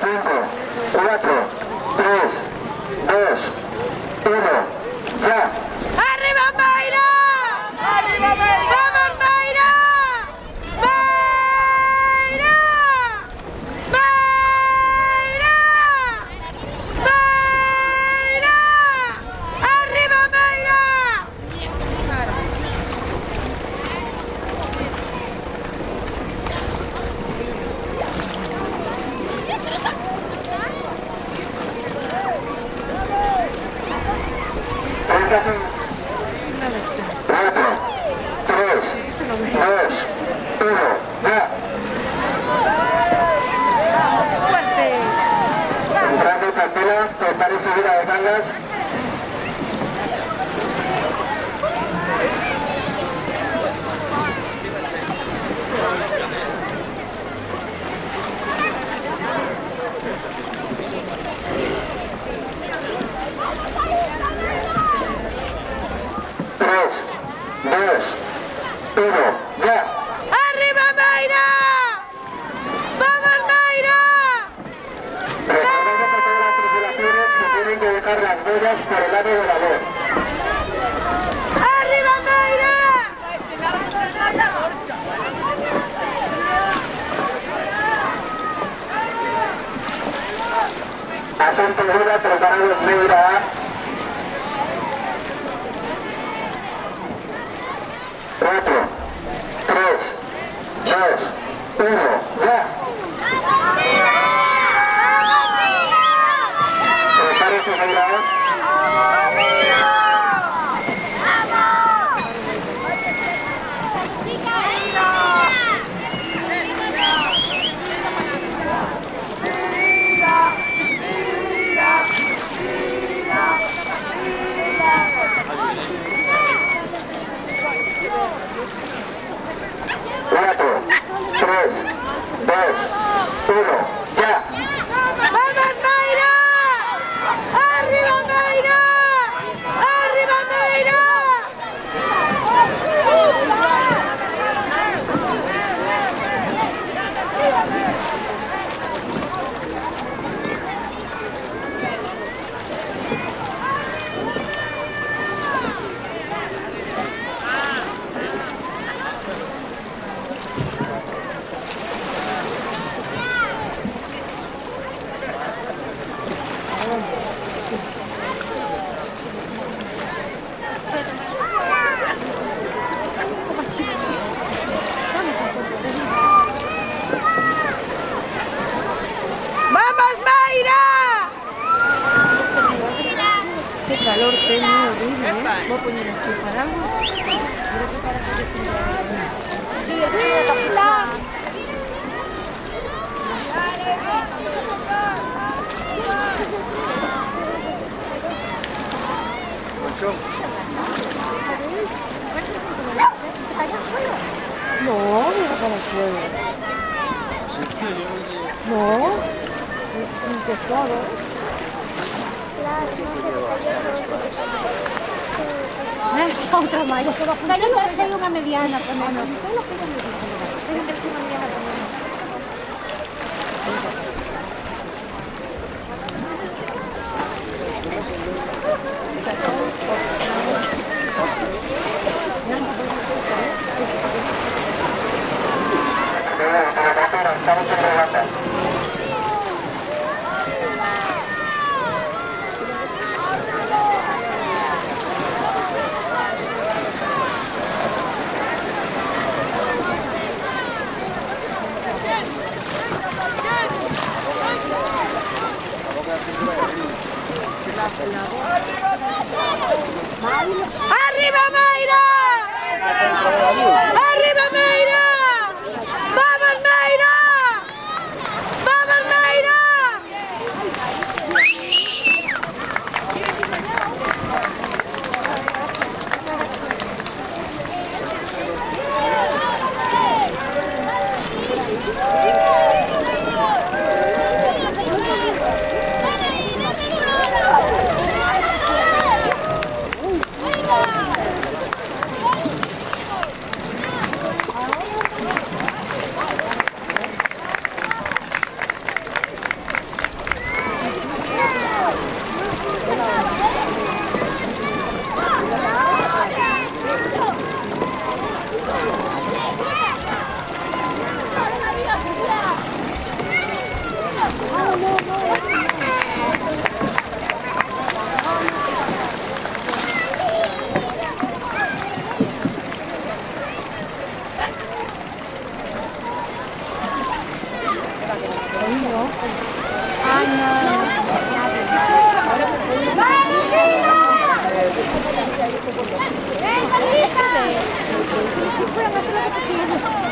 5, 4, 3, 2, 1, ya. ¡Arriba Mayra! ¡Arriba Mayra! ¡Vamos Mayra! ¡Mayra! ¡Mayra! ¡Mayra! ¡Arriba Mayra! Sara. Cuatro, 3, 2, 1, ya. ¡Fuerte! Entrando Chantela, prepare subida de Cangas. Tres, dos, uno, ya. ¡Arriba Mayra! ¡Vamos Mayra! Recordemos a todas las tripulaciones que tienen que dejar las boyas por el lado de la voz. ¡Arriba Mayra! Asunto dura, preparados Meira. 4, 3, 2, 1, ya. Prepare su Meira. Cuatro, 3, 2, 1, ya. ¡Vamos Mayra! ¡Arriba Mayra! ¡Arriba Mayra! ¡Vamos Mayra! Qué calor tengo, horrible, ¿eh? Voy a poner aquí paraguas. Sí, estoy de capitán. No, mira cómo puede. No, es pesado. Otra más. O sea, yo traje una mediana también. Estamos en regata. ¡Arriba Mayra! ¡Arriba Mayra! ¡Vamos Mayra! ¡Vamos Mayra! Siyempre, nasa lang ito kilos.